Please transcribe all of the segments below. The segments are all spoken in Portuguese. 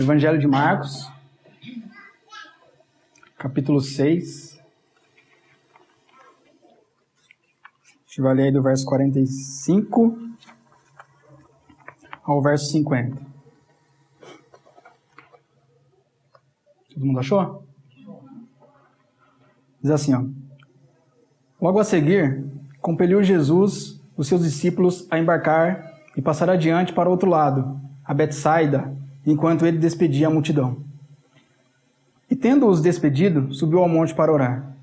Evangelho de Marcos, capítulo 6. A gente vai ler aí do verso 45 ao verso 50. Todo mundo achou? Diz assim, ó. Logo a seguir, compeliu Jesus os seus discípulos a embarcar e passar adiante para o outro lado, a Betsaida, enquanto ele despedia a multidão. E tendo-os despedido, subiu ao monte para orar.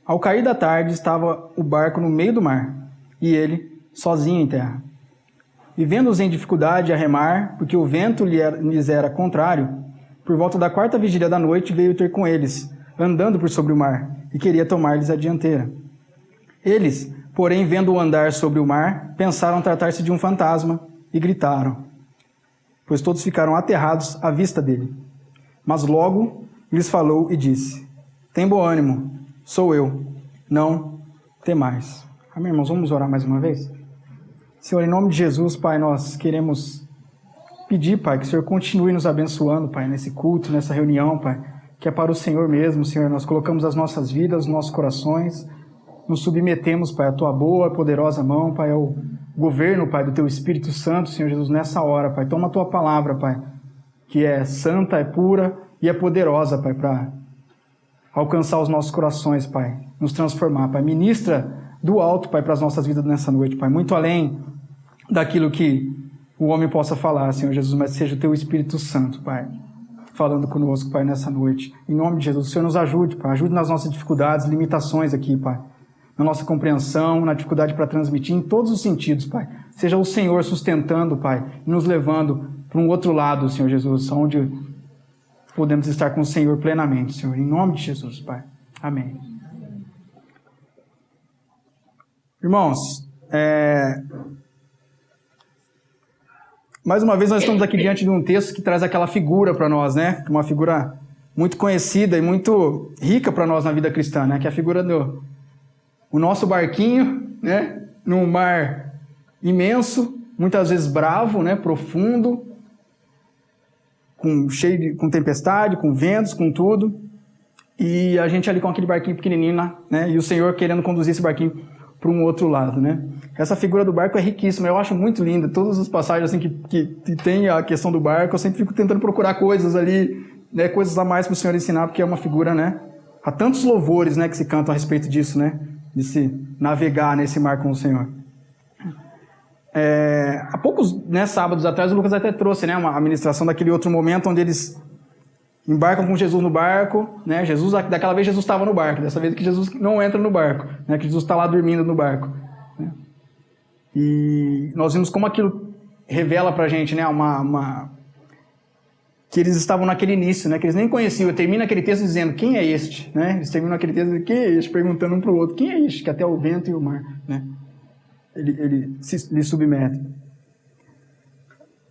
Ao cair da tarde, estava o barco no meio do mar, e ele, sozinho em terra. E vendo-os em dificuldade a remar, porque o vento lhes era contrário, por volta da 4ª vigília da noite veio ter com eles, andando por sobre o mar, e queria tomar-lhes a dianteira. Eles, porém, vendo-o andar sobre o mar, pensaram tratar-se de um fantasma, e gritaram, pois todos ficaram aterrados à vista dele. Mas logo lhes falou e disse, tem bom ânimo, sou eu, não temais. Amém, irmãos? Vamos orar mais uma vez? Senhor, em nome de Jesus, Pai, nós queremos pedir, Pai, que o Senhor continue nos abençoando, Pai, nesse culto, nessa reunião, Pai, que é para o Senhor mesmo, Senhor. Nós colocamos as nossas vidas, os nossos corações, nos submetemos, Pai, à Tua boa, poderosa mão, Pai, ao governo, Pai, do Teu Espírito Santo, Senhor Jesus, nessa hora, Pai. Toma a Tua palavra, Pai, que é santa, é pura e é poderosa, Pai, para alcançar os nossos corações, Pai, nos transformar, Pai. Ministra do alto, Pai, para as nossas vidas nessa noite, Pai, muito além daquilo que o homem possa falar, Senhor Jesus, mas seja o Teu Espírito Santo, Pai, falando conosco, Pai, nessa noite. Em nome de Jesus, o Senhor nos ajude, Pai, ajude nas nossas dificuldades, limitações aqui, Pai, na nossa compreensão, na dificuldade para transmitir em todos os sentidos, Pai. Seja o Senhor sustentando, Pai, e nos levando para um outro lado, Senhor Jesus, onde podemos estar com o Senhor plenamente, Senhor. Em nome de Jesus, Pai. Amém. Irmãos, mais uma vez nós estamos aqui diante de um texto que traz aquela figura para nós, né? Uma figura muito conhecida e muito rica para nós na vida cristã, né? Que é a figura do nosso barquinho, né? Num mar imenso, muitas vezes bravo, né? Profundo, com tempestade, com ventos, com tudo. E a gente ali com aquele barquinho pequenininho, né? E o Senhor querendo conduzir esse barquinho para um outro lado, né? Essa figura do barco é riquíssima, eu acho muito linda. Todas as passagens assim, que tem a questão do barco, eu sempre fico tentando procurar coisas ali, né? Coisas a mais para o Senhor ensinar, porque é uma figura, né? Há tantos louvores, né, que se cantam a respeito disso, né? De se navegar nesse mar com o Senhor. Há poucos, né, sábados atrás, o Lucas até trouxe, né, a ministração daquele outro momento onde eles embarcam com Jesus no barco, né? Jesus, daquela vez Jesus estava no barco, dessa vez que Jesus não entra no barco, né? Que Jesus está lá dormindo no barco, né? E nós vimos como aquilo revela para a gente, né, que eles estavam naquele início, né, que eles nem conheciam. Termina aquele texto dizendo, quem é este? Né? Eles terminam aquele texto dizendo, quem é este? Perguntando um para o outro, quem é este? Que até o vento e o mar, né? Ele se submete.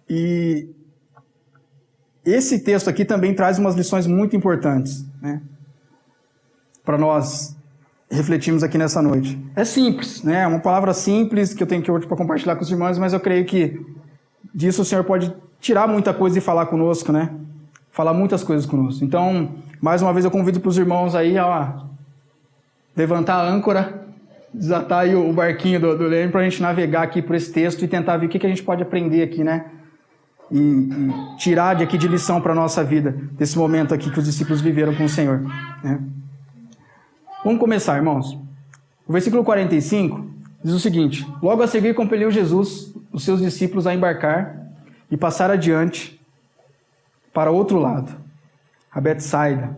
E esse texto aqui também traz umas lições muito importantes, né, para nós refletirmos aqui nessa noite. É simples, né? É uma palavra simples que eu tenho que hoje para compartilhar com os irmãos, mas eu creio que disso o Senhor pode tirar muita coisa e falar conosco, né? Falar muitas coisas conosco. Então, mais uma vez eu convido para os irmãos aí a levantar a âncora, desatar aí o barquinho do leme para a gente navegar aqui por esse texto e tentar ver o que a gente pode aprender aqui, né? E tirar daqui de lição para a nossa vida, desse momento aqui que os discípulos viveram com o Senhor, né? Vamos começar, irmãos. O versículo 45 diz o seguinte, logo a seguir compeliu Jesus os seus discípulos a embarcar e passar adiante para outro lado, a Betsaida,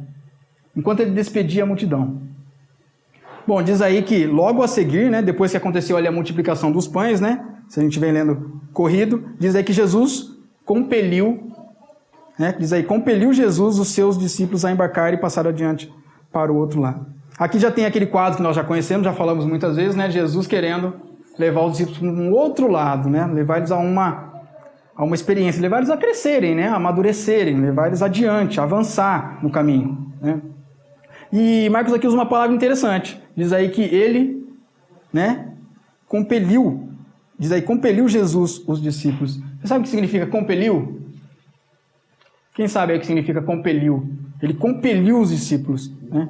enquanto ele despedia a multidão. Bom, diz aí que logo a seguir, né, depois que aconteceu ali a multiplicação dos pães, né, se a gente vem lendo corrido, diz aí que Jesus compeliu, né, diz aí, compeliu Jesus os seus discípulos a embarcar e passar adiante para o outro lado. Aqui já tem aquele quadro que nós já conhecemos, já falamos muitas vezes, né, Jesus querendo levar os discípulos para um outro lado, né, levar eles a uma experiência, levar eles a crescerem, né, a amadurecerem, levar eles adiante, a avançar no caminho, né. E Marcos aqui usa uma palavra interessante, diz aí que ele, né, compeliu Jesus os discípulos. Você sabe o que significa compeliu? Quem sabe aí o que significa compeliu? Ele compeliu os discípulos, né?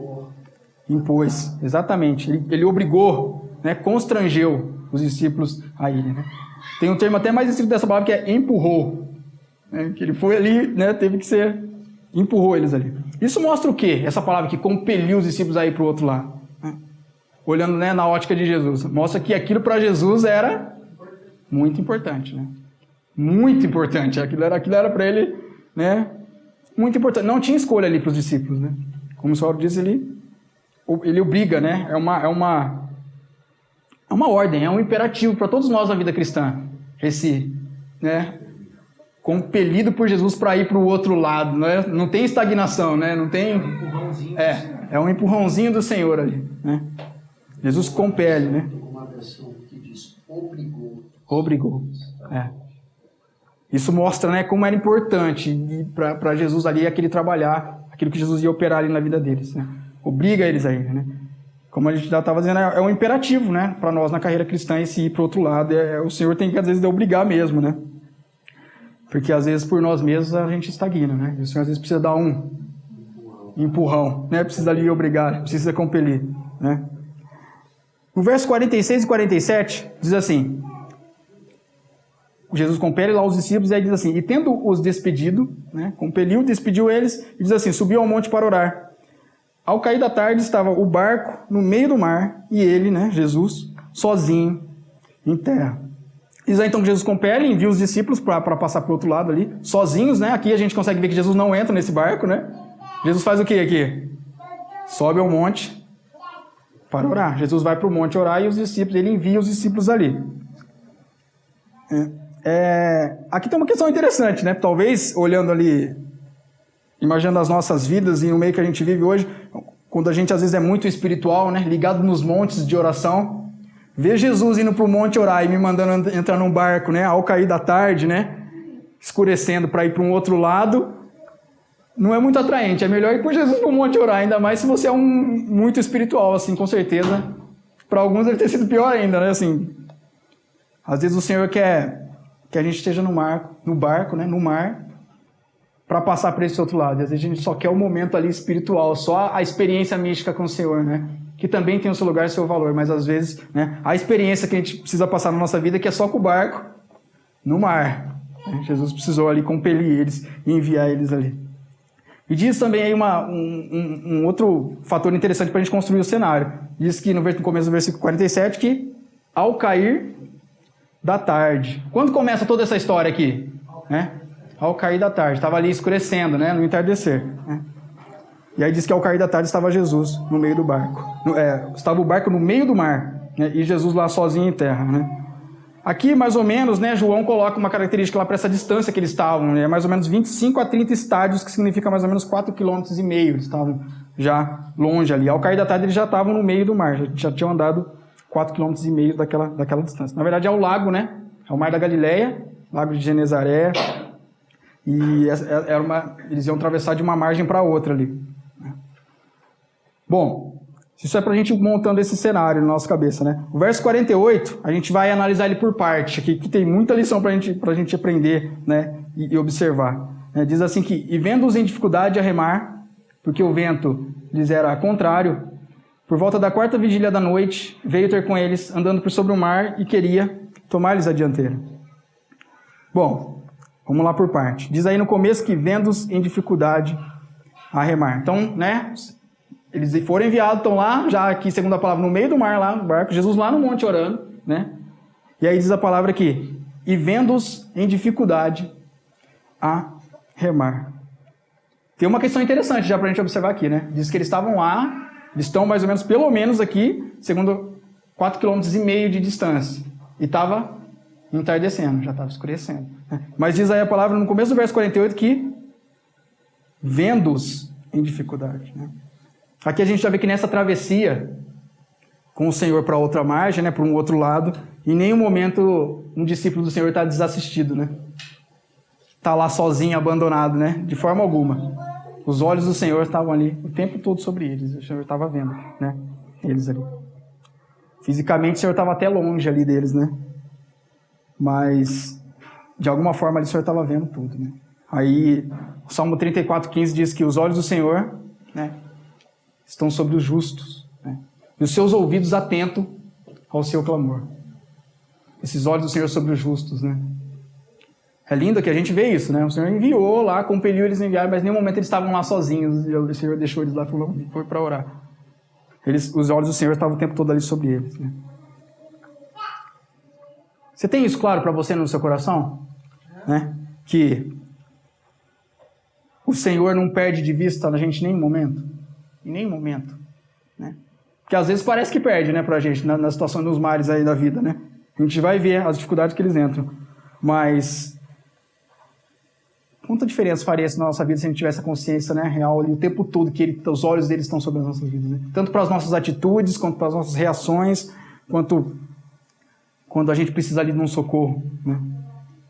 Impôs, exatamente. Ele obrigou, né? Constrangeu os discípulos a irem, né? Tem um termo até mais escrito dessa palavra que é empurrou, né? Que ele foi ali, né? Teve que ser, empurrou eles ali. Isso mostra o quê? Essa palavra que compeliu os discípulos a ir para o outro lado, né? Olhando, né, na ótica de Jesus, mostra que aquilo para Jesus era muito importante, né? Muito importante. Aquilo era para ele, né? Muito importante. Não tinha escolha ali para os discípulos, né? Como o Saulo disse, ele obriga, né? É uma ordem, é um imperativo para todos nós na vida cristã. Esse, né? Compelido por Jesus para ir para o outro lado, né? Não tem estagnação, né? Não tem. É um empurrãozinho do Senhor ali, né? Jesus compele, né? Uma versão que diz obrigou. Obrigou. Isso mostra, né, como era importante para Jesus ali aquele trabalhar, aquilo que Jesus ia operar ali na vida deles, né? Obriga eles a ir, né? Como a gente já estava dizendo, é um imperativo, né, para nós na carreira cristã esse ir para o outro lado. O Senhor tem que, às vezes, obrigar mesmo, né? Porque, às vezes, por nós mesmos, a gente estagna, né? E o Senhor, às vezes, precisa dar um empurrão, né? Precisa ali obrigar, precisa compelir, né? No verso 46 e 47, diz assim... Jesus compele lá os discípulos e aí diz assim, e tendo-os despedido, né, compeliu, despediu eles, e diz assim, subiu ao monte para orar. Ao cair da tarde estava o barco no meio do mar e ele, né, Jesus, sozinho em terra. Diz aí então que Jesus compele, envia os discípulos para passar para o outro lado ali, sozinhos, né? Aqui a gente consegue ver que Jesus não entra nesse barco, né? Jesus faz o que aqui? Sobe ao monte para orar. Jesus vai para o monte orar e os discípulos, ele envia os discípulos ali. Aqui tem uma questão interessante, né? Talvez, olhando ali, imaginando as nossas vidas e no meio que a gente vive hoje, quando a gente às vezes é muito espiritual, né? Ligado nos montes de oração, ver Jesus indo para o monte orar e me mandando entrar num barco, né? Ao cair da tarde, né? Escurecendo para ir para um outro lado, não é muito atraente. É melhor ir com Jesus para o monte orar, ainda mais se você é muito espiritual, assim, com certeza. Para alguns deve ter sido pior ainda, né? Assim, às vezes o Senhor quer que a gente esteja no barco, né, no mar, para passar para esse outro lado. E às vezes a gente só quer o momento ali espiritual, só a experiência mística com o Senhor, né, que também tem o seu lugar e o seu valor, mas às vezes, né, a experiência que a gente precisa passar na nossa vida que é só com o barco no mar. Jesus precisou ali compelir eles e enviar eles ali. E diz também aí um outro fator interessante para a gente construir o cenário. Diz que no começo do versículo 47 que ao cair da tarde. Quando começa toda essa história aqui? Né? Ao cair da tarde. Estava ali escurecendo, né? No entardecer. Né? E aí diz que ao cair da tarde estava Jesus no meio do barco. Estava o barco no meio do mar. Né? E Jesus lá sozinho em terra. Né? Aqui, mais ou menos, né, João coloca uma característica lá para essa distância que eles estavam. Né? Mais ou menos 25 a 30 estádios, que significa mais ou menos 4,5 km. Eles estavam já longe ali. Ao cair da tarde eles já estavam no meio do mar. Já tinham andado 4,5 km daquela distância. Na verdade é o lago, né? É o Mar da Galileia, Lago de Genezaré. E eles iam atravessar de uma margem para outra ali. Bom, isso é para a gente ir montando esse cenário na nossa cabeça, né? O verso 48, a gente vai analisar ele por parte, aqui que tem muita lição para a gente aprender, né? E observar. Diz assim que, e vendo-os em dificuldade a remar, porque o vento lhes era contrário, por volta da 4ª vigília da noite, veio ter com eles, andando por sobre o mar, e queria tomar-lhes a dianteira. Bom, vamos lá por parte. Diz aí no começo que vendo-os em dificuldade a remar. Então, né, eles foram enviados, estão lá, já aqui, segundo a palavra, no meio do mar, lá no barco, Jesus lá no monte orando, né? E aí diz a palavra aqui, e vendo-os em dificuldade a remar. Tem uma questão interessante já para a gente observar aqui, né? Diz que eles estavam lá, eles estão mais ou menos, pelo menos aqui, segundo 4,5 km de distância. E estava entardecendo, já estava escurecendo. Mas diz aí a palavra no começo do verso 48 que vendo-os em dificuldade. Né? Aqui a gente já vê que nessa travessia com o Senhor para outra margem, né, para um outro lado, em nenhum momento um discípulo do Senhor está desassistido. Né? Está lá sozinho, abandonado, né? De forma alguma. Os olhos do Senhor estavam ali o tempo todo sobre eles. O Senhor estava vendo, né? Eles ali. Fisicamente, o Senhor estava até longe ali deles, né? Mas, de alguma forma, ali, o Senhor estava vendo tudo, né? Aí, o Salmo 34:15 diz que os olhos do Senhor, né, estão sobre os justos, né, e os seus ouvidos atentos ao seu clamor. Esses olhos do Senhor sobre os justos, né? É lindo que a gente vê isso, né? O Senhor enviou lá, compeliu eles a enviar, mas em nenhum momento eles estavam lá sozinhos. O Senhor deixou eles lá e foi para orar. Os olhos do Senhor estavam o tempo todo ali sobre eles, né? Você tem isso claro para você no seu coração? Né? Que o Senhor não perde de vista a gente em nenhum momento. Em nenhum momento. Né? Porque às vezes parece que perde, né, pra gente, na situação dos mares aí da vida, né? A gente vai ver as dificuldades que eles entram. Mas quanta diferença faria isso na nossa vida se a gente tivesse a consciência, né, real ali o tempo todo que os olhos deles estão sobre as nossas vidas, né? Tanto para as nossas atitudes, quanto para as nossas reações, quanto quando a gente precisa ali de um socorro, né?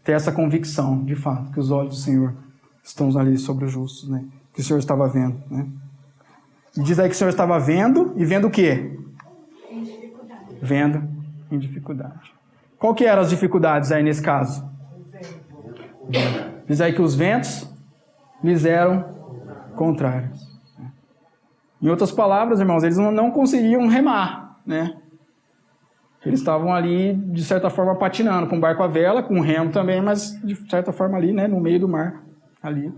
Ter essa convicção, de fato, que os olhos do Senhor estão ali sobre os justos, né? Que o Senhor estava vendo, né? E diz aí que o Senhor estava vendo, e vendo o quê? Em dificuldade. Vendo em dificuldade. Qual que eram as dificuldades aí nesse caso? Diz aí que os ventos lhes eram contrários. Em outras palavras, irmãos, eles não conseguiam remar, né? Eles estavam ali, de certa forma, patinando, com o barco à vela, com o remo também, mas de certa forma ali, né, no meio do mar, ali,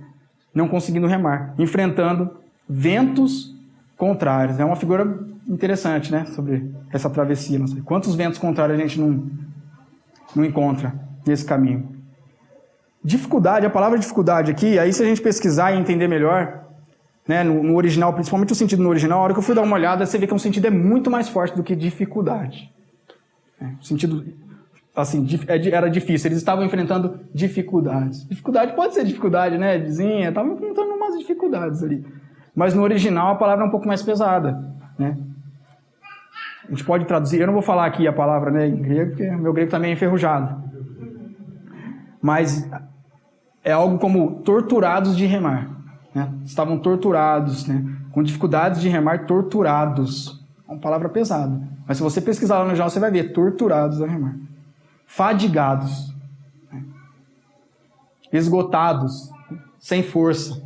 não conseguindo remar, enfrentando ventos contrários. É uma figura interessante, né, sobre essa travessia. Não sei quantos ventos contrários a gente não encontra nesse caminho. Dificuldade, a palavra dificuldade aqui, aí se a gente pesquisar e entender melhor, né, no original, principalmente o sentido no original, a hora que eu fui dar uma olhada, você vê que o sentido é muito mais forte do que dificuldade. O sentido, assim, era difícil, eles estavam enfrentando dificuldades. Dificuldade pode ser dificuldade, né, vizinha, estavam enfrentando umas dificuldades ali. Mas no original a palavra é um pouco mais pesada, né? A gente pode traduzir, eu não vou falar aqui a palavra, né, em grego, porque meu grego também é enferrujado. Mas é algo como torturados de remar, né? Estavam torturados, né? Com dificuldades de remar, torturados. É uma palavra pesada. Mas se você pesquisar lá no jornal, você vai ver torturados a remar. Fadigados. Né? Esgotados. Sem força.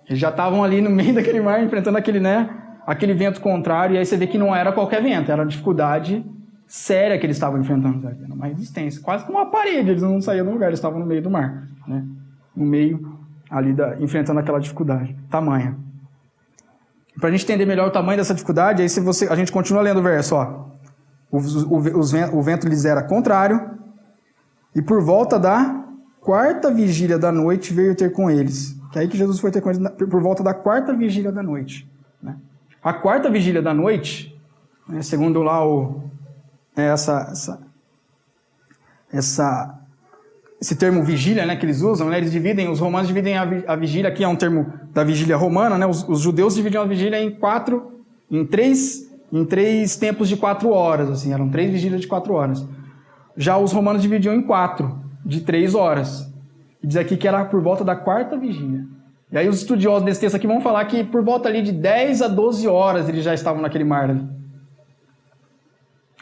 Eles já estavam ali no meio daquele mar, enfrentando aquele, né, aquele vento contrário, e aí você vê que não era qualquer vento, era uma dificuldade séria que eles estavam enfrentando. Era uma resistência, quase como uma parede, eles não saíam do lugar, eles estavam no meio do mar, né? No meio ali, enfrentando aquela dificuldade, tamanha. Para a gente entender melhor o tamanho dessa dificuldade, aí a gente continua lendo o verso, ó. O vento lhes era contrário, e por volta da 4ª vigília da noite veio ter com eles. Que é aí que Jesus foi ter com eles por volta da 4ª vigília da noite. Né? A 4ª vigília da noite, né, segundo lá esse termo vigília, né, que eles usam, né, os romanos dividem a vigília, aqui é um termo da vigília romana, né, os judeus dividiam a vigília em três tempos de 4 horas, assim, eram 3 vigílias de 4 horas. Já os romanos dividiam em 4, de 3 horas. E diz aqui que era por volta da 4ª vigília. E aí os estudiosos desse texto aqui vão falar que por volta ali de 10 a 12 horas eles já estavam naquele mar ali.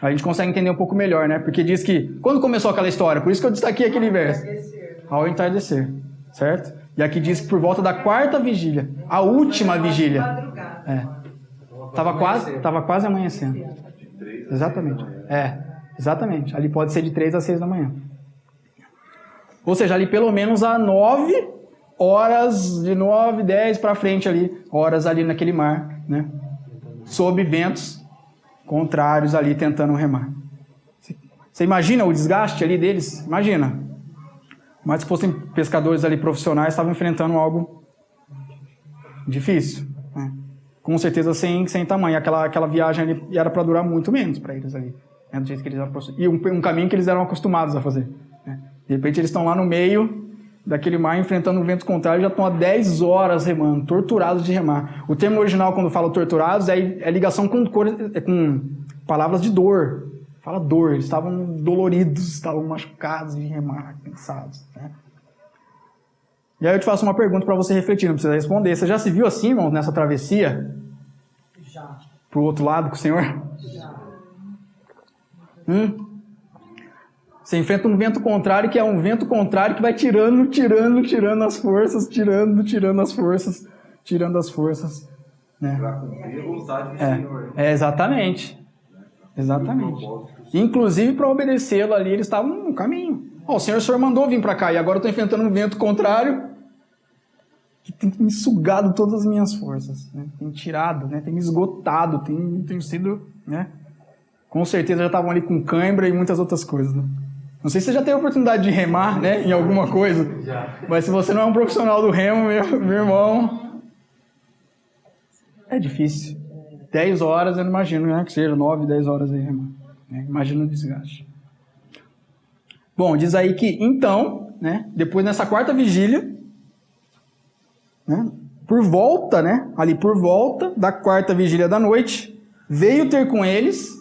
A gente consegue entender um pouco melhor, né? Porque diz que... Quando começou aquela história? Por isso que eu destaquei aquele verso. Ao entardecer. Certo? E aqui diz que por volta da 4ª vigília. A última vigília. Estava quase amanhecendo. Exatamente. Exatamente. Ali pode ser de 3 a 6 da manhã. Ou seja, ali pelo menos a 9 horas, de 9, 10 para frente ali, horas ali naquele mar, né? Sob ventos contrários ali tentando remar. Você imagina o desgaste ali deles? Imagina. Mas se fossem pescadores ali profissionais, estavam enfrentando algo difícil, né? Com certeza sem tamanho. Aquela viagem ali era para durar muito menos para eles ali, né? Do jeito que eles eram, e um caminho que eles eram acostumados a fazer, né? De repente eles estão lá no meio daquele mar, enfrentando ventos contrários, já estão há 10 horas remando, torturados de remar. O termo original, quando fala torturados, é ligação com palavras de dor. Fala dor, eles estavam doloridos, estavam machucados de remar, cansados, né? E aí eu te faço uma pergunta para você refletir, não precisa responder. Você já se viu assim, irmão, nessa travessia? Já. Pro outro lado com o Senhor? Já. Você enfrenta um vento contrário, que é um vento contrário que vai tirando as forças, tirando as forças. Né? Para cumprir a vontade do Senhor. Exatamente. Inclusive, para obedecê-lo ali, eles estavam no caminho. O Senhor mandou vir para cá, e agora eu estou enfrentando um vento contrário que tem me sugado todas as minhas forças. Né? Tem tirado, né? Tem me esgotado, tem sido... Né? Com certeza já estavam ali com cãibra e muitas outras coisas. Né? Não sei se você já teve a oportunidade de remar, né, em alguma coisa. Já. Mas se você não é um profissional do remo, meu irmão, é difícil. 10 horas, eu não imagino, né, que seja 9, 10 horas aí remar. Né? Imagina o desgaste. Bom, diz aí que, então, né, depois nessa quarta vigília, né, por volta da quarta vigília da noite, veio ter com eles...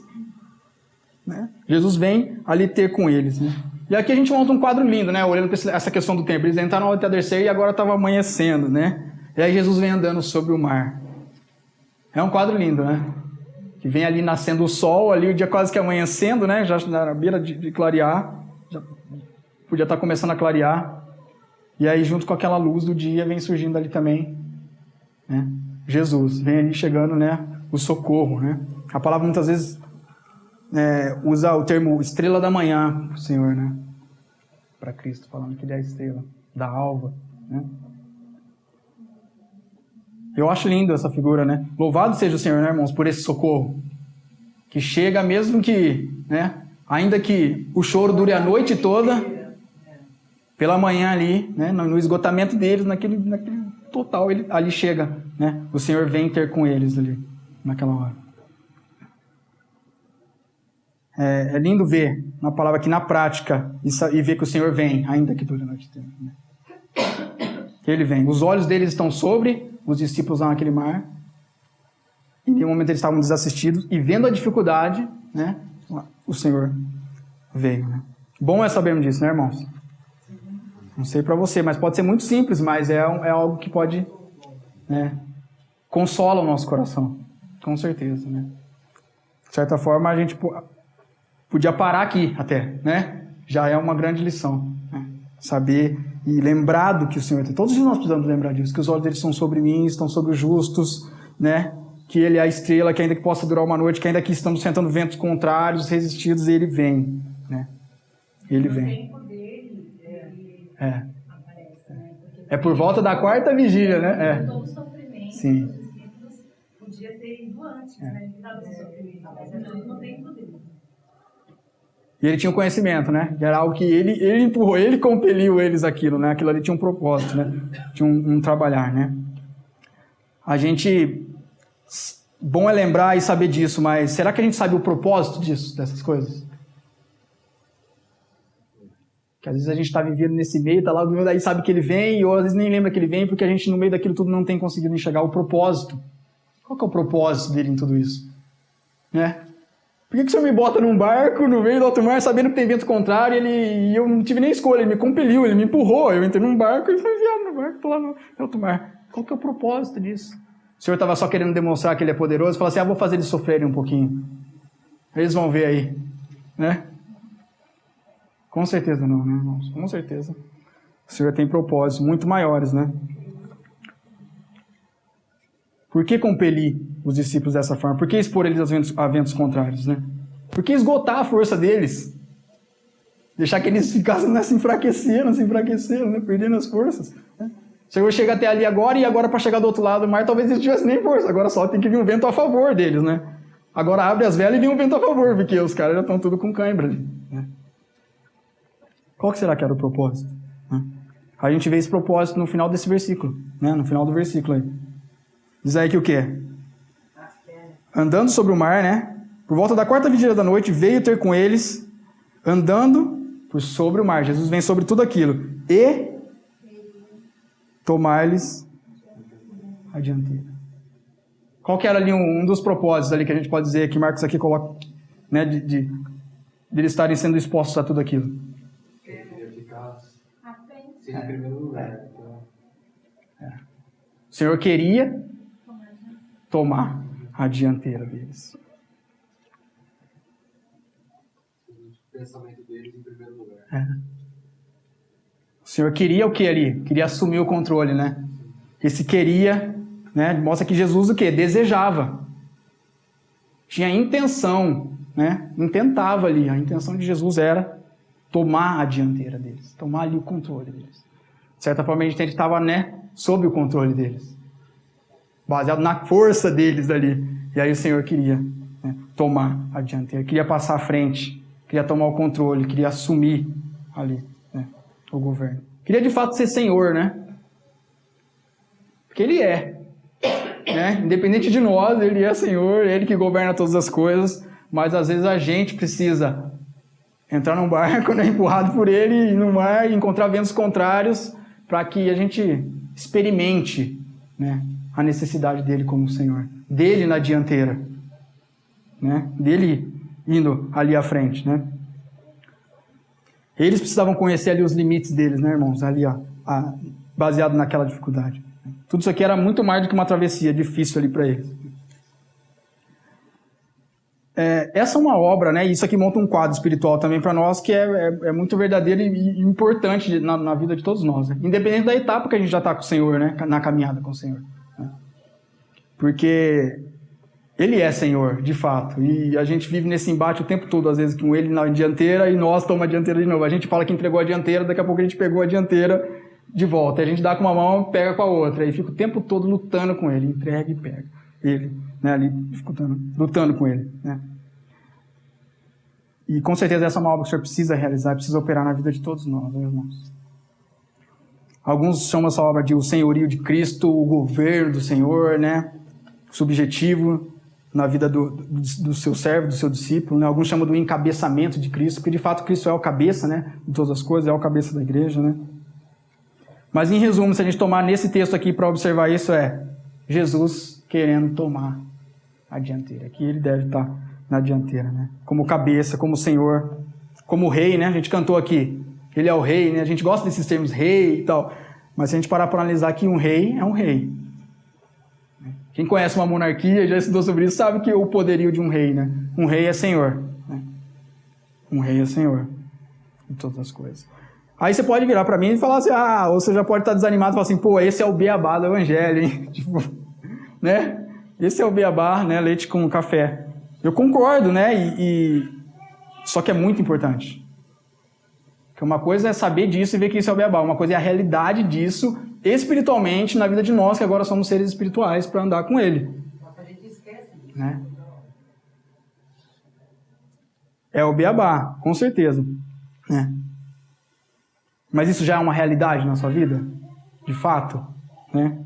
Né? Jesus vem ali ter com eles. Né? E aqui a gente monta um quadro lindo, né? Olhando para essa questão do tempo. Eles entraram no entardecer e agora estava amanhecendo. Né? E aí Jesus vem andando sobre o mar. É um quadro lindo, né? Que vem ali nascendo o sol, ali o dia quase que amanhecendo, né? Já na beira de clarear. Já podia estar começando a clarear. E aí junto com aquela luz do dia vem surgindo ali também, né? Jesus. Vem ali chegando, né? O socorro, né? A palavra muitas vezes... usa o termo estrela da manhã para o Senhor, né? Para Cristo, falando que ele é a estrela da alva, né? Eu acho lindo essa figura, né? Louvado seja o Senhor, né, irmãos, por esse socorro que chega mesmo que, né? Ainda que o choro dure a noite toda, pela manhã ali, né? No esgotamento deles, naquele total, ele ali chega, né? O Senhor vem ter com eles ali naquela hora. É lindo ver uma palavra aqui na prática e ver que o Senhor vem, ainda que dure a noite inteira. Né? Ele vem. Os olhos deles estão sobre os discípulos lá naquele mar. E em nenhum momento eles estavam desassistidos. E vendo a dificuldade, né, o Senhor veio. Né? Bom é sabermos disso, né, irmãos? Não sei para você, mas pode ser muito simples, mas é algo que pode, né, consola o nosso coração. Com certeza. Né? De certa forma, a gente... podia parar aqui até, né? Já é uma grande lição. Né? Saber e lembrar do que o Senhor tem. Todos nós precisamos lembrar disso, que os olhos dele estão sobre mim, estão sobre os justos, né? Que ele é a estrela, que ainda que possa durar uma noite, que ainda que estamos sentando ventos contrários, resistidos, ele vem. Né? Ele vem. É por volta da quarta vigília, né? Todo o sofrimento Sim. dos discípulos podia ter ido antes, né? Dado esse sofrimento, mas Jesus não tem poder. E ele tinha um conhecimento, né? Que era algo que ele empurrou, ele compeliu eles aquilo, né? Aquilo ali tinha um propósito, né? Tinha um trabalhar, né? A gente... Bom é lembrar e saber disso, mas será que a gente sabe o propósito disso, dessas coisas? Que às vezes a gente está vivendo nesse meio, está lá do meio, daí sabe que ele vem, ou às vezes nem lembra que ele vem, porque a gente no meio daquilo tudo não tem conseguido enxergar o propósito. Qual que é o propósito dele em tudo isso? Né? Por que o Senhor me bota num barco no meio do alto mar, sabendo que tem vento contrário, e eu não tive nem escolha, ele me compeliu, ele me empurrou, eu entrei num barco e fui enviado no barco, estou lá no alto mar. Qual que é o propósito disso? O Senhor estava só querendo demonstrar que ele é poderoso, falar assim, vou fazer eles sofrerem um pouquinho. Eles vão ver aí, né? Com certeza não, né, irmãos? Com certeza. O Senhor tem propósitos muito maiores, né? Por que compelir os discípulos dessa forma? Por que expor eles a ventos contrários, né? Por que esgotar a força deles? Deixar que eles ficassem se enfraquecendo, né? Perdendo as forças. Né? O Senhor chega até ali agora, e agora para chegar do outro lado do mar, talvez eles tivessem nem força. Agora só tem que vir um vento a favor deles, né? Agora abre as velas e vem um vento a favor, porque os caras já estão tudo com cãibra ali. Né? Qual que será que era o propósito? Né? A gente vê esse propósito no final desse versículo, né? No final do versículo aí. Diz aí que o quê? Andando sobre o mar, né? Por volta da quarta vigília da noite, veio ter com eles, andando por sobre o mar. Jesus vem sobre tudo aquilo. E tomar-lhes a dianteira. Qual que era ali um dos propósitos ali que a gente pode dizer, que Marcos aqui coloca, né? De eles estarem sendo expostos a tudo aquilo. Em primeiro lugar. O Senhor queria tomar a dianteira deles. pensamento deles em primeiro lugar. O Senhor queria o que ali? Queria assumir o controle, né? Esse queria, né? Mostra que Jesus o quê? Desejava. Tinha intenção, né? Intentava ali. A intenção de Jesus era tomar a dianteira deles, tomar ali o controle deles. De certa forma, a gente estava, né, sob o controle deles, baseado na força deles ali. E aí o Senhor queria, né, tomar a dianteira, queria passar à frente, queria tomar o controle, queria assumir ali, né, o governo. Queria de fato ser Senhor, né? Porque Ele é. Né? Independente de nós, Ele é Senhor, Ele que governa todas as coisas, mas às vezes a gente precisa entrar num barco, né, empurrado por Ele, ir no mar, encontrar ventos contrários, para que a gente experimente, né, a necessidade dEle como Senhor, dEle na dianteira, né, dEle indo ali à frente. Né? Eles precisavam conhecer ali os limites deles, né, irmãos, ali, ó, baseado naquela dificuldade. Tudo isso aqui era muito mais do que uma travessia difícil ali para eles. Essa é uma obra, né? Isso aqui monta um quadro espiritual também para nós que é muito verdadeiro e importante na vida de todos nós. Né? Independente da etapa que a gente já está com o Senhor, né? Na caminhada com o Senhor. Né? Porque Ele é Senhor, de fato. E a gente vive nesse embate o tempo todo, às vezes com Ele na dianteira e nós tomamos a dianteira de novo. A gente fala que entregou a dianteira, daqui a pouco a gente pegou a dianteira de volta. A gente dá com uma mão e pega com a outra. E fica o tempo todo lutando com Ele. Entrega e pega. Ele, né, ali, lutando com Ele. Né? E com certeza essa é uma obra que o Senhor precisa realizar, precisa operar na vida de todos nós, né, irmãos? Alguns chamam essa obra de o senhorio de Cristo, o governo do Senhor, né? Subjetivo na vida do seu servo, do seu discípulo. Né? Alguns chamam do encabeçamento de Cristo, porque de fato Cristo é o cabeça, né, de todas as coisas, é o cabeça da igreja. Né? Mas em resumo, se a gente tomar nesse texto aqui para observar isso, Jesus querendo tomar a dianteira. Aqui Ele deve estar na dianteira, né? Como cabeça, como Senhor, como rei, né? A gente cantou aqui, Ele é o rei, né? A gente gosta desses termos rei e tal, mas se a gente parar para analisar aqui, um rei é um rei. Quem conhece uma monarquia, já estudou sobre isso, sabe que o poderio de um rei, né? Um rei é Senhor. Né? Um rei é Senhor em todas as coisas. Aí você pode virar para mim e falar assim, ou você já pode estar desanimado e falar assim, pô, esse é o beabá do evangelho, hein? Tipo, né? Esse é o beabá, né? Leite com café. Eu concordo, né? Só que é muito importante. Porque uma coisa é saber disso e ver que isso é o beabá. Uma coisa é a realidade disso espiritualmente na vida de nós, que agora somos seres espirituais para andar com Ele. A gente esquece disso. Né? É o beabá, com certeza. Né? Mas isso já é uma realidade na sua vida? De fato? Né?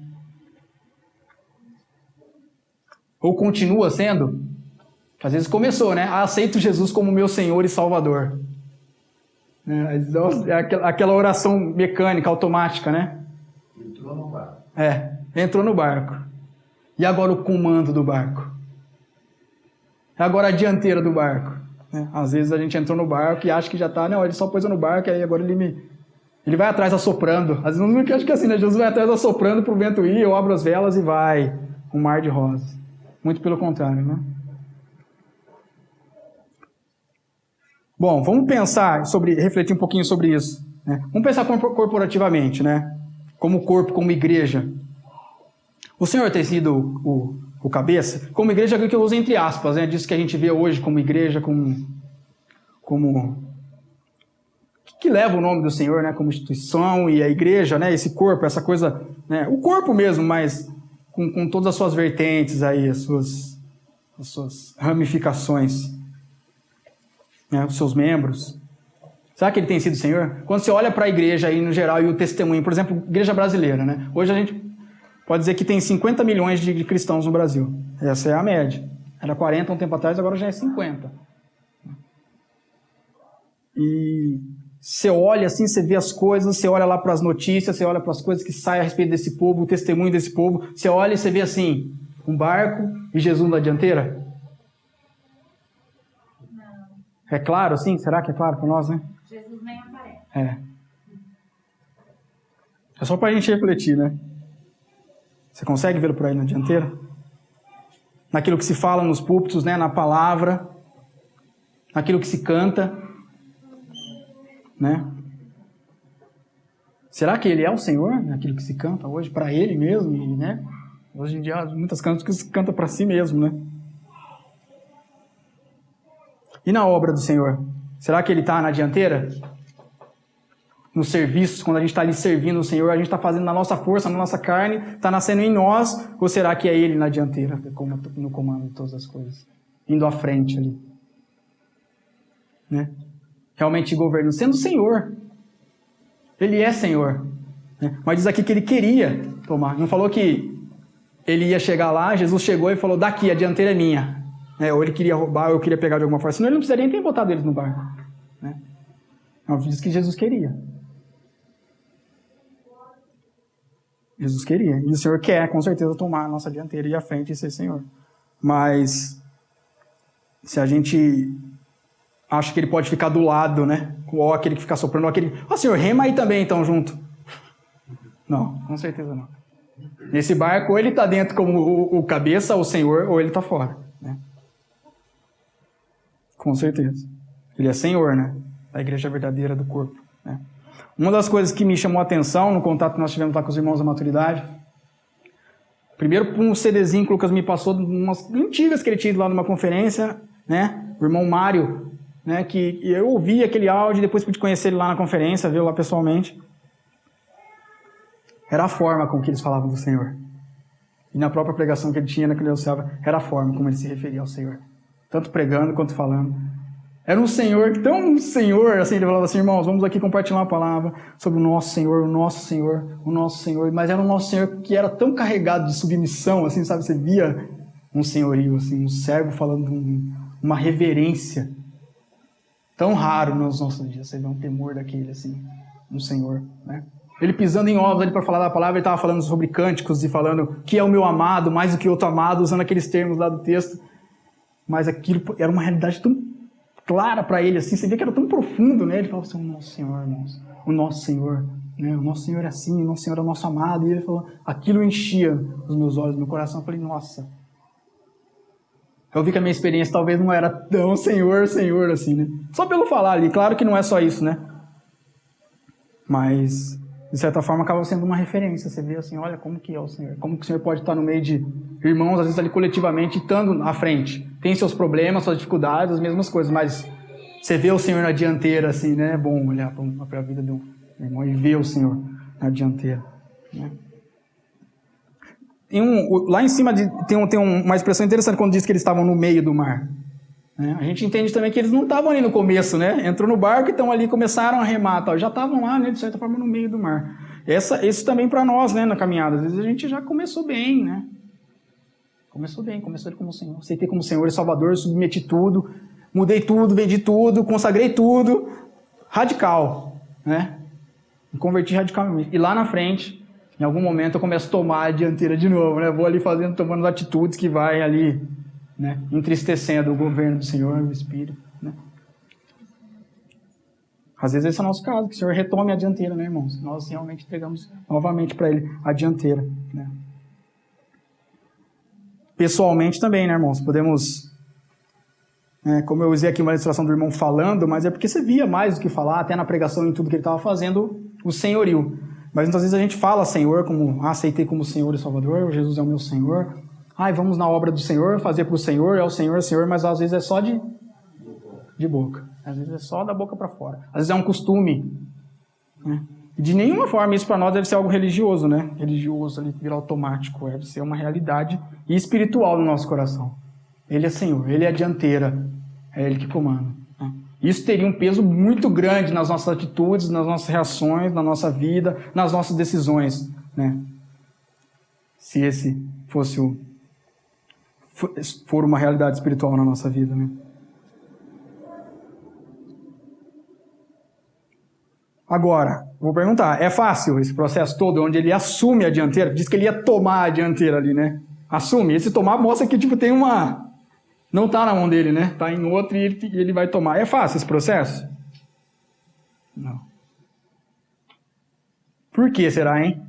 Ou continua sendo? Às vezes começou, né? Aceito Jesus como meu Senhor e Salvador. É aquela oração mecânica, automática, né? Entrou no barco. Entrou no barco. E agora o comando do barco? Agora a dianteira do barco? Às vezes a gente entrou no barco e acha que já está, não, ele só pôs eu no barco, aí agora ele vai atrás assoprando. Às vezes não acho que é assim, né? Jesus vai atrás assoprando para o vento ir, eu abro as velas e vai. Um mar de rosas. Muito pelo contrário, né? Bom, vamos pensar refletir um pouquinho sobre isso. Né? Vamos pensar corporativamente, né? Como corpo, como igreja. O Senhor tem sido o cabeça? Como igreja, que eu uso entre aspas, né? Disso que a gente vê hoje como igreja, que leva o nome do Senhor, né? Como instituição, e a igreja, né? Esse corpo, essa coisa, né? O corpo mesmo, mas com todas as suas vertentes aí, as suas ramificações, né? Os seus membros. Será que ele tem sido Senhor? Quando você olha para a igreja aí no geral e o testemunho, por exemplo, igreja brasileira, né? Hoje a gente pode dizer que tem 50 milhões de cristãos no Brasil. Essa é a média. Era 40 um tempo atrás, agora já é 50. E você olha assim, você vê as coisas, você olha lá para as notícias, você olha para as coisas que saem a respeito desse povo, o testemunho desse povo, você olha e você vê assim, um barco e Jesus na dianteira? Não. É claro assim? Será que é claro para nós, né? Jesus nem aparece. É só para a gente refletir, né? Você consegue vê-lo por aí na dianteira? Naquilo que se fala nos púlpitos, né? Na palavra, naquilo que se canta, né? Será que ele é o Senhor? Aquilo que se canta hoje para ele mesmo, né? Hoje em dia, muitas canções se canta para si mesmo, né? E na obra do Senhor? Será que ele está na dianteira? Nos serviços, quando a gente está ali servindo o Senhor, a gente está fazendo na nossa força, na nossa carne, está nascendo em nós, ou será que é ele na dianteira, no comando de todas as coisas? Indo à frente ali. Né? Realmente governando, sendo o Senhor. Ele é Senhor. Né? Mas diz aqui que ele queria tomar. Não falou que ele ia chegar lá, Jesus chegou e falou, daqui, a dianteira é minha. Né? Ou ele queria roubar, ou eu queria pegar de alguma forma. Senão ele não precisaria nem ter botado eles no barco. Né? Não, diz que Jesus queria. Jesus queria. E o Senhor quer, com certeza, tomar a nossa dianteira e ir à frente e ser Senhor. Mas, se a gente acha que ele pode ficar do lado, né? Ou aquele que fica soprando, ou aquele... Senhor, rema aí também, então, junto. Não, com certeza não. Nesse barco, ou ele está dentro como o cabeça, o Senhor, ou ele está fora. Né? Com certeza. Ele é Senhor, né? A igreja verdadeira do corpo. Né? Uma das coisas que me chamou a atenção no contato que nós tivemos lá com os irmãos da maturidade, primeiro um CDzinho que o Lucas me passou, umas antigas que ele tinha ido lá numa conferência, né? O irmão Mário, né? Que eu ouvi aquele áudio e depois pude conhecer ele lá na conferência, ver lá pessoalmente. Era a forma com que eles falavam do Senhor. E na própria pregação que ele tinha naquele anunciava, era a forma como ele se referia ao Senhor. Tanto pregando quanto falando. Era um Senhor, tão Senhor, assim, ele falava assim, irmãos, vamos aqui compartilhar uma palavra sobre o nosso Senhor, o nosso Senhor, o nosso Senhor. Mas era um nosso Senhor que era tão carregado de submissão, assim, sabe? Você via um senhorio, assim, um servo falando uma reverência. Tão raro nos nossos dias, você vê um temor daquele, assim, um Senhor, né? Ele pisando em ovos ali para falar da palavra, ele estava falando sobre cânticos e falando que é o meu amado, mais do que outro amado, usando aqueles termos lá do texto. Mas aquilo era uma realidade tão clara para ele, assim, você vê que era tão profundo, né? Ele falava assim, o nosso Senhor, irmãos, o nosso Senhor, né? O nosso Senhor é assim, o nosso Senhor é o nosso amado. E ele falou, aquilo enchia os meus olhos, meu coração. Eu falei, nossa. Eu vi que a minha experiência talvez não era tão Senhor, assim, né? Só pelo falar ali, claro que não é só isso, né? Mas, de certa forma, acaba sendo uma referência. Você vê assim, olha como que é o Senhor. Como que o Senhor pode estar no meio de irmãos, às vezes ali coletivamente, estando à frente. Tem seus problemas, suas dificuldades, as mesmas coisas, mas você vê o Senhor na dianteira, assim, né? É bom olhar para a vida de um irmão e ver o Senhor na dianteira. Né? Lá em cima tem uma expressão interessante quando diz que eles estavam no meio do mar. Né? A gente entende também que eles não estavam ali no começo, né? Entrou no barco e estão ali, começaram a remar, tal. Já estavam lá, né, de certa forma, no meio do mar. Isso também para nós, né, na caminhada. Às vezes a gente já começou bem, né? Começou bem, começou ele como Senhor. Aceitei como Senhor e Salvador, submeti tudo, mudei tudo, vendi tudo, consagrei tudo. Radical, né? Me converti radicalmente. E lá na frente, em algum momento, eu começo a tomar a dianteira de novo, né? Vou ali tomando atitudes que vai ali, né? Entristecendo o governo do Senhor, o Espírito, né? Às vezes esse é o nosso caso, que o Senhor retome a dianteira, né, irmãos? Nós realmente entregamos novamente para Ele a dianteira, né? Pessoalmente também, né, irmãos? Podemos, como eu usei aqui uma ilustração do irmão falando, mas é porque você via mais do que falar, até na pregação e em tudo que ele estava fazendo, o senhorio. Mas muitas vezes a gente fala Senhor como, aceitei como Senhor e Salvador, Jesus é o meu Senhor. Vamos na obra do Senhor, fazer para o Senhor, é o Senhor, mas às vezes é só de boca. Às vezes é só da boca para fora. Às vezes é um costume. Né? De nenhuma forma isso para nós deve ser algo religioso, né? Religioso, ali, virar automático. Deve ser uma realidade espiritual no nosso coração. Ele é Senhor, Ele é a dianteira. É Ele que comanda. Né? Isso teria um peso muito grande nas nossas atitudes, nas nossas reações, na nossa vida, nas nossas decisões. Né? Se esse for uma realidade espiritual na nossa vida. Né? Agora, vou perguntar, é fácil esse processo todo, onde ele assume a dianteira? Diz que ele ia tomar a dianteira ali, né? Assume. Esse tomar mostra que tem uma... Não está na mão dele, né? Está em outro e ele vai tomar. É fácil esse processo? Não. Por que será, hein?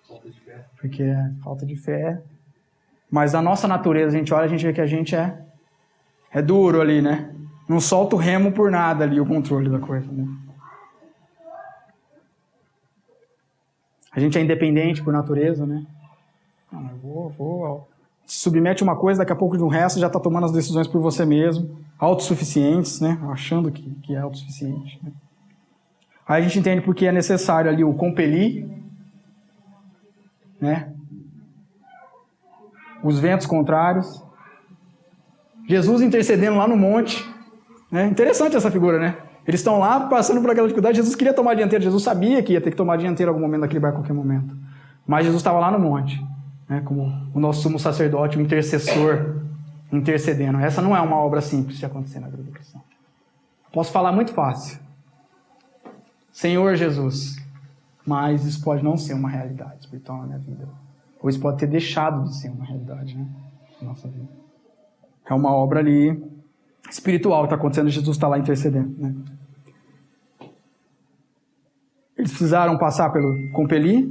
Falta de fé. Porque é falta de fé. Mas a nossa natureza, a gente olha, a gente vê que a gente é duro ali, né? Não solta o remo por nada ali, o controle da coisa, né? A gente é independente por natureza, né? Não, eu vou. Se submete uma coisa, daqui a pouco do resto já está tomando as decisões por você mesmo. Autossuficientes, né? Achando que é autossuficiente. Né? Aí a gente entende porque é necessário ali o compelir, né? Os ventos contrários. Jesus intercedendo lá no monte. Né? Interessante essa figura, né? Eles estão lá passando por aquela dificuldade. Jesus queria tomar a dianteira. Jesus sabia que ia ter que tomar a dianteira em algum momento daquele barco, a qualquer momento. Mas Jesus estava lá no monte, né? Como o nosso sumo sacerdote, o intercessor, intercedendo. Essa não é uma obra simples de acontecer na vida do cristão. Posso falar muito fácil. Senhor Jesus. Mas isso pode não ser uma realidade espiritual na minha vida. Ou isso pode ter deixado de ser uma realidade, né? Na nossa vida. É uma obra ali espiritual que está acontecendo. Jesus está lá intercedendo, né? Eles precisaram passar pelo compelir,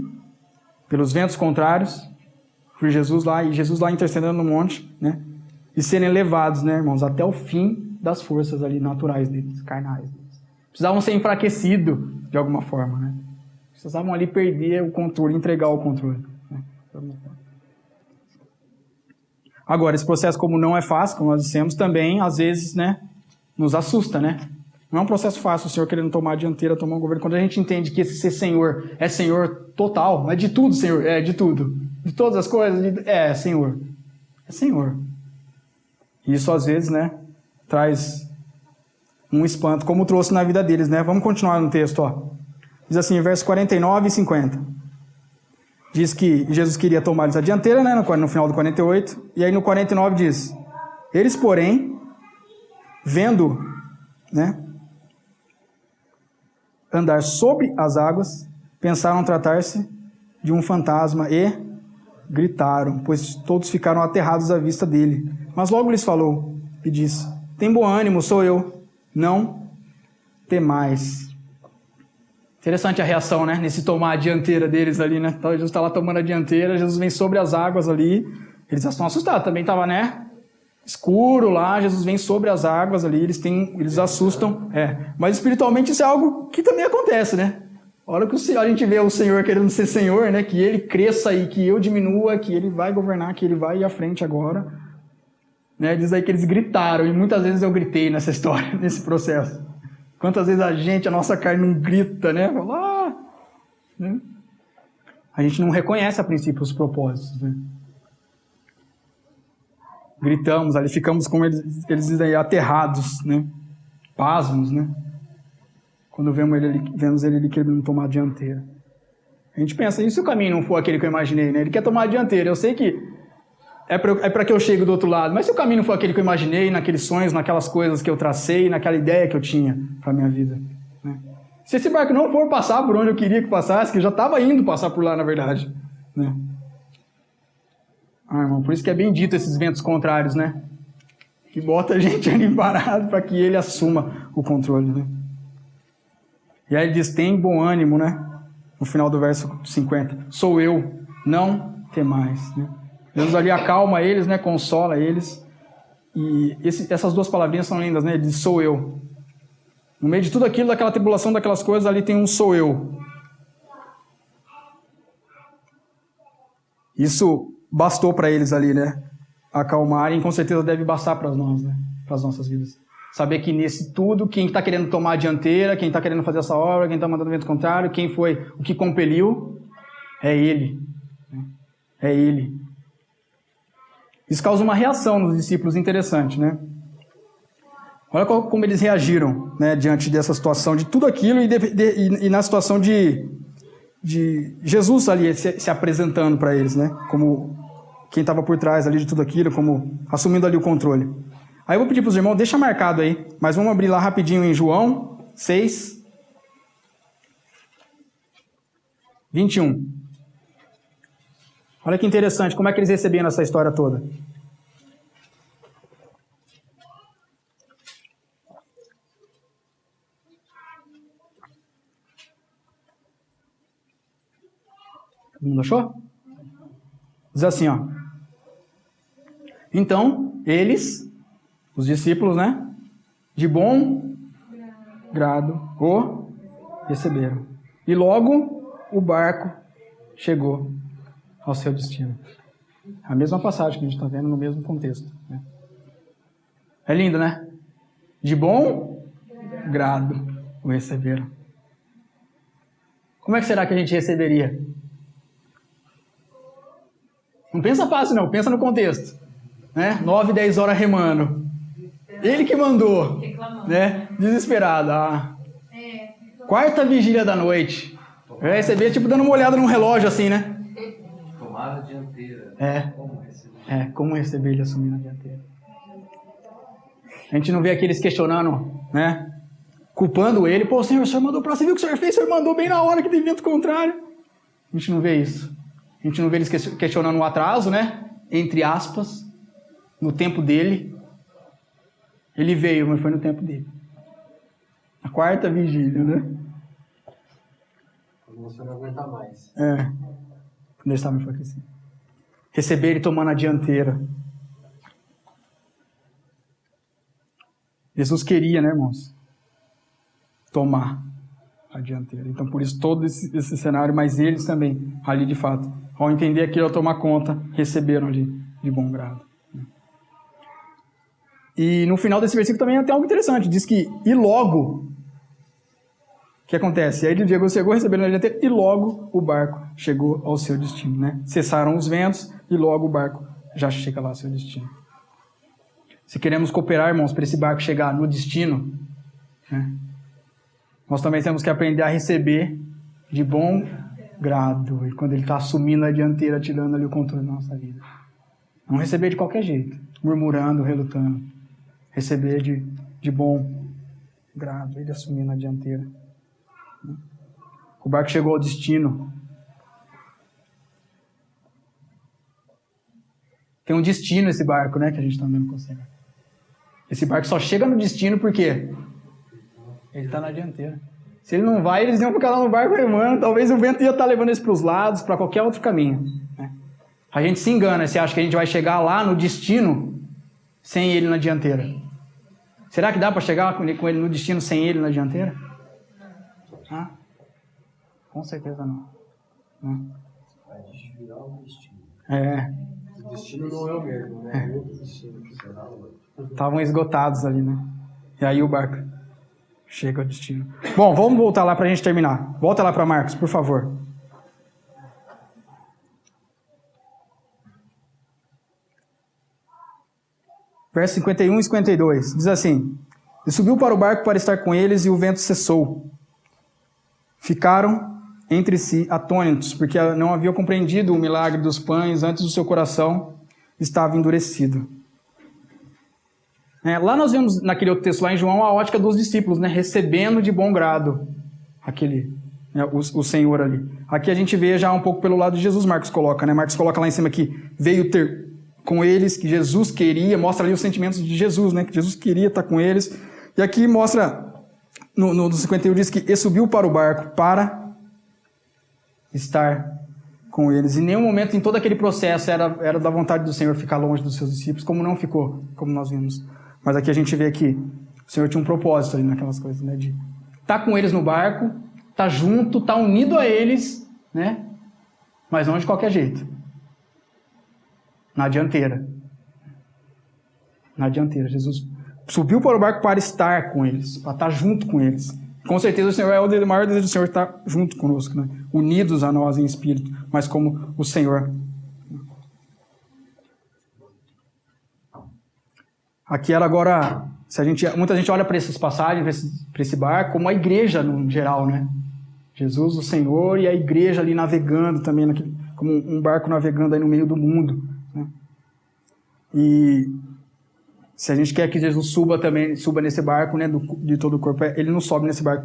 pelos ventos contrários, por Jesus lá, e Jesus lá intercedendo no monte, né? E serem levados, né, irmãos, até o fim das forças ali naturais deles, carnais deles. Precisavam ser enfraquecidos de alguma forma, né? Precisavam ali perder o controle, entregar o controle, né? De alguma forma. Agora, esse processo, como não é fácil, como nós dissemos, também, às vezes, né, nos assusta, né? Não é um processo fácil o Senhor querendo tomar a dianteira, tomar um governo. Quando a gente entende que esse ser Senhor é Senhor total, não é de tudo, Senhor, é de tudo. De todas as coisas, é Senhor. É Senhor. E isso, às vezes, né, traz um espanto, como trouxe na vida deles, né? Vamos continuar no texto, ó. Diz assim, versos 49 e 50. Diz que Jesus queria tomar-lhes a dianteira, né, no final do 48. E aí no 49 diz, eles, porém, vendo, né, andar sobre as águas, pensaram tratar-se de um fantasma e gritaram, pois todos ficaram aterrados à vista dele. Mas logo lhes falou e disse, tem bom ânimo, sou eu, não temais. Interessante a reação, né? Nesse tomar a dianteira deles ali, né? Então, Jesus está lá tomando a dianteira, Jesus vem sobre as águas ali, eles já estão assustados, também estava, né? Escuro lá, Jesus vem sobre as águas ali, eles assustam, mas espiritualmente isso é algo que também acontece, né? A hora que a gente vê o Senhor querendo ser Senhor, né? Que Ele cresça e que eu diminua, que Ele vai governar, que Ele vai ir à frente agora, né? Diz aí que eles gritaram, e muitas vezes eu gritei nessa história, nesse processo. Quantas vezes a nossa carne não grita, né? Fala, né? A gente não reconhece a princípio os propósitos, né? Gritamos ali, ficamos como eles dizem aí, aterrados, né? Pasmos, né? Quando vemos ele querendo tomar a dianteira. A gente pensa, e se o caminho não for aquele que eu imaginei, né? Ele quer tomar a dianteira, eu sei que é para que eu chegue do outro lado, mas se o caminho não for aquele que eu imaginei, naqueles sonhos, naquelas coisas que eu tracei, naquela ideia que eu tinha para a minha vida, né? Se esse barco não for passar por onde eu queria que passasse, que eu já estava indo passar por lá, na verdade, né? Ah, irmão, por isso que é bendito esses ventos contrários, né? Que bota a gente ali parado para que ele assuma o controle, né? E aí ele diz, tem bom ânimo, né? No final do verso 50. Sou eu, não temais, né? Deus ali acalma eles, né? Consola eles. E essas duas palavrinhas são lindas, né? Ele diz, sou eu. No meio de tudo aquilo, daquela tribulação, daquelas coisas, ali tem um sou eu. Isso bastou para eles ali, né? Acalmarem, com certeza deve bastar para nós, né? Para as nossas vidas. Saber que nesse tudo, quem está querendo tomar a dianteira, quem está querendo fazer essa obra, quem está mandando o vento contrário, quem foi o que compeliu, é Ele. É Ele. Isso causa uma reação nos discípulos interessante, né? Olha como eles reagiram, né, diante dessa situação, de tudo aquilo e na situação de Jesus ali se apresentando para eles, né? Como quem estava por trás ali de tudo aquilo, como assumindo ali o controle. Aí eu vou pedir para os irmãos, deixa marcado aí, mas vamos abrir lá rapidinho em João 6, 21. Olha que interessante, como é que eles recebiam essa história toda. Todo mundo achou? Diz assim, ó. Então, eles, os discípulos, né? De bom grado o receberam. E logo o barco chegou ao seu destino. A mesma passagem que a gente está vendo no mesmo contexto. Né? É lindo, né? De bom grado o receberam. Como é que será que a gente receberia? Não pensa fácil não, pensa no contexto. Né? 9, 10 horas remando. Ele que mandou. Né? Desesperado. Quarta vigília da noite. Eu recebia tipo dando uma olhada num relógio assim, né? Tomada dianteira. Como receber ele assumindo a dianteira. A gente não vê aqueles questionando, né? Culpando ele. Pô, o senhor mandou pra você, viu o que o senhor fez? O senhor mandou bem na hora que tem vento contrário. A gente não vê isso. A gente não vê eles questionando o atraso, né? Entre aspas. No tempo dele. Ele veio, mas foi no tempo dele. A quarta vigília, né? Quando você não aguenta mais. Quando ele estava enfraquecido. Receber ele tomando a dianteira. Jesus queria, né, irmãos? Tomar a dianteira. Então, por isso, todo esse cenário, mas eles também, ali de fato, ao entender aquilo, ao tomar conta, receberam ali de bom grado. E no final desse versículo também tem algo interessante. Diz que, e logo, o que acontece? Aí Diego chegou, receberam a dianteira, e logo o barco chegou ao seu destino, né? Cessaram os ventos, e logo o barco já chega lá ao seu destino. Se queremos cooperar, irmãos, para esse barco chegar no destino, né? Nós também temos que aprender a receber de bom grado. E quando ele está assumindo a dianteira, tirando ali o controle da nossa vida. Não receber de qualquer jeito, murmurando, relutando. Receber de bom grado, ele assumindo a dianteira. O barco chegou ao destino. Tem um destino esse barco, né, que a gente também não consegue. Esse barco só chega no destino porque ele está na dianteira. Se ele não vai, eles iam ficar lá no barco remando. Talvez o vento ia estar levando eles para os lados, para qualquer outro caminho. Né? A gente se engana se acha que a gente vai chegar lá no destino sem ele na dianteira. Será que dá para chegar com ele no destino sem ele na dianteira? Com certeza não. Vai desviar o destino. O destino não é o mesmo, né? É outro destino que será o outro. Estavam esgotados ali, né? E aí o barco chega ao destino. Bom, vamos voltar lá para a gente terminar. Volta lá para Marcos, por favor. Versos 51 e 52. Diz assim: E subiu para o barco para estar com eles, e o vento cessou. Ficaram entre si atônitos, porque não haviam compreendido o milagre dos pães, antes o seu coração estava endurecido. Lá nós vemos, naquele outro texto lá em João, a ótica dos discípulos, né, recebendo de bom grado o Senhor ali. Aqui a gente vê já um pouco pelo lado de Jesus, Marcos coloca. Né? Marcos coloca lá em cima que veio ter com eles, que Jesus queria, mostra ali os sentimentos de Jesus, né, que Jesus queria estar com eles. E aqui mostra, no 51 diz que ele subiu para o barco para estar com eles. Em nenhum momento em todo aquele processo era da vontade do Senhor ficar longe dos seus discípulos, como não ficou, como nós vimos. Mas aqui a gente vê que o Senhor tinha um propósito ali naquelas coisas, né? De estar com eles no barco, estar junto, estar unido a eles, né? Mas não de qualquer jeito. Na dianteira. Na dianteira. Jesus subiu para o barco para estar com eles, para estar junto com eles. Com certeza o Senhor é o maior desejo do Senhor estar junto conosco, né? Unidos a nós em espírito, mas como o Senhor. Aqui era agora, muita gente olha para essas passagens, para esse barco, como a igreja no geral, né? Jesus, o Senhor, e a igreja ali navegando também, como um barco navegando aí no meio do mundo. Né? E se a gente quer que Jesus suba nesse barco, né, de todo o corpo, ele não sobe nesse barco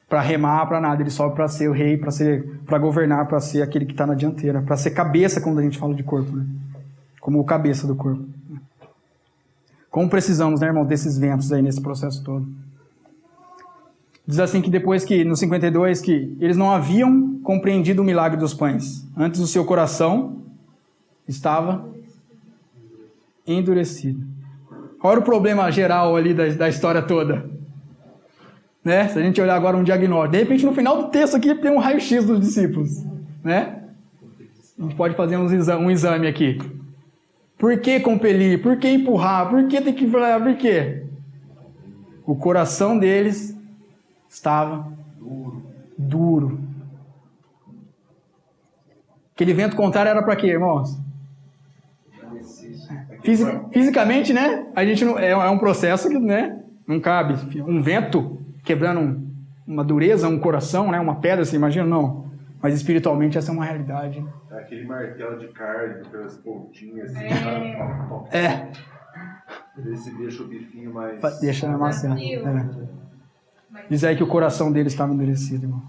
para remar, para nada, ele sobe para ser o rei, para governar, para ser aquele que está na dianteira, para ser cabeça, quando a gente fala de corpo, né? Como o cabeça do corpo. Como precisamos, né, irmão, desses ventos aí nesse processo todo. Diz assim que depois que, no 52, que eles não haviam compreendido o milagre dos pães. Antes o seu coração estava endurecido. Qual era o problema geral ali da história toda? né? Se a gente olhar agora um diagnóstico, de repente no final do texto aqui tem um raio-x dos discípulos, né? A gente pode fazer um exame aqui. Por que compelir? Por que empurrar? Por que ter que falar? Por quê? O coração deles estava duro. Aquele vento contrário era para quê, irmãos? Fisicamente, né? A gente não, é um processo que, né, não cabe. Um vento quebrando uma dureza, um coração, né, uma pedra, você imagina? Não. Mas espiritualmente essa é uma realidade. É aquele martelo de carne, aquelas pontinhas assim. Esse deixa o bifinho mais... Deixa amassar. Diz aí que o coração dele estava endurecido, irmão.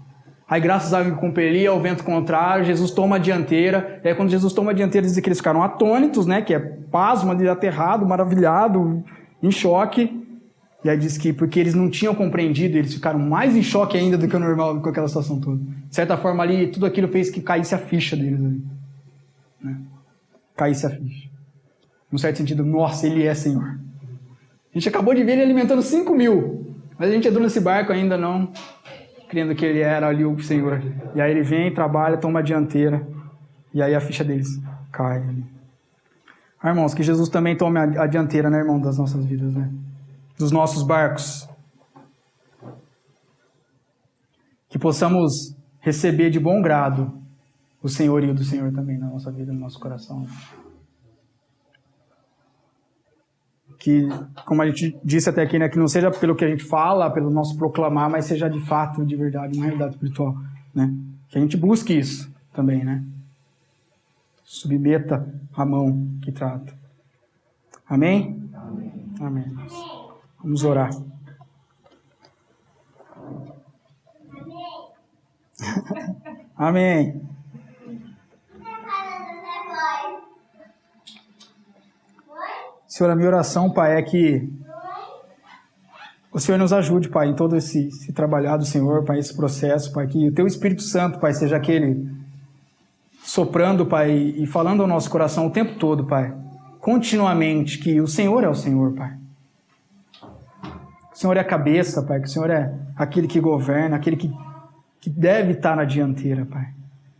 Aí graças a compelia ao vento contrário, Jesus toma a dianteira. E aí quando Jesus toma a dianteira, diz que eles ficaram atônitos, né? Que é pasmo, aterrado, maravilhado, em choque. E aí diz que porque eles não tinham compreendido, eles ficaram mais em choque ainda do que o normal com aquela situação toda. De certa forma ali, tudo aquilo fez que caísse a ficha deles ali. Né? Caísse a ficha. Num certo sentido, nossa, ele é Senhor. A gente acabou de ver ele alimentando 5.000. Mas a gente entrou nesse barco ainda não, crendo que ele era ali o Senhor. E aí ele vem, trabalha, toma a dianteira. E aí a ficha deles cai ali. Ah, irmãos, que Jesus também tome a dianteira, né, irmão, das nossas vidas, né? Dos nossos barcos. Que possamos receber de bom grado o senhorio do Senhor também na nossa vida, no nosso coração. Que, como a gente disse até aqui, né, que não seja pelo que a gente fala, pelo nosso proclamar, mas seja de fato, de verdade, uma realidade espiritual, né? Que a gente busque isso também, né? Submeta a mão que trata. Amém? Amém. Amém. Vamos orar. Amém. Senhor, a minha oração, Pai, é que o Senhor nos ajude, Pai, em todo esse trabalhar do Senhor, Pai, esse processo, Pai, que o Teu Espírito Santo, Pai, seja aquele soprando, Pai, e falando ao nosso coração o tempo todo, Pai, continuamente, que o Senhor é o Senhor, Pai. O Senhor é a cabeça, Pai, que o Senhor é aquele que governa, aquele que deve estar na dianteira, Pai.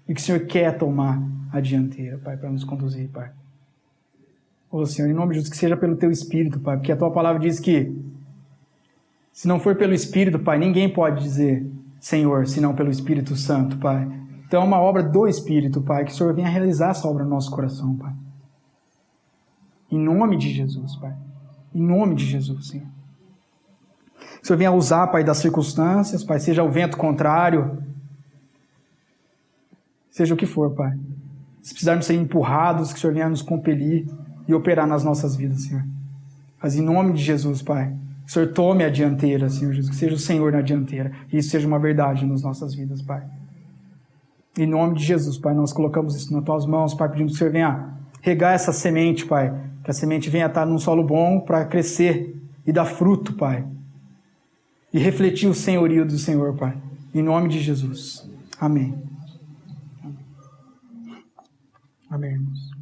E que o Senhor quer tomar a dianteira, Pai, para nos conduzir, Pai. Ô Senhor, em nome de Jesus, que seja pelo Teu Espírito, Pai, porque a Tua palavra diz que se não for pelo Espírito, Pai, ninguém pode dizer Senhor, senão pelo Espírito Santo, Pai. Então é uma obra do Espírito, Pai, que o Senhor venha realizar essa obra no nosso coração, Pai. Em nome de Jesus, Pai. Em nome de Jesus, Senhor. Que o Senhor venha usar, Pai, das circunstâncias, Pai, seja o vento contrário, seja o que for, Pai. Se precisarmos ser empurrados, que o Senhor venha nos compelir e operar nas nossas vidas, Senhor. Mas em nome de Jesus, Pai, que o Senhor tome a dianteira, Senhor Jesus, que seja o Senhor na dianteira, e isso seja uma verdade nas nossas vidas, Pai. Em nome de Jesus, Pai, nós colocamos isso nas Tuas mãos, Pai, pedindo que o Senhor venha regar essa semente, Pai, que a semente venha estar num solo bom para crescer e dar fruto, Pai, e refletir o senhorio do Senhor, Pai. Em nome de Jesus. Amém. Amém, irmãos.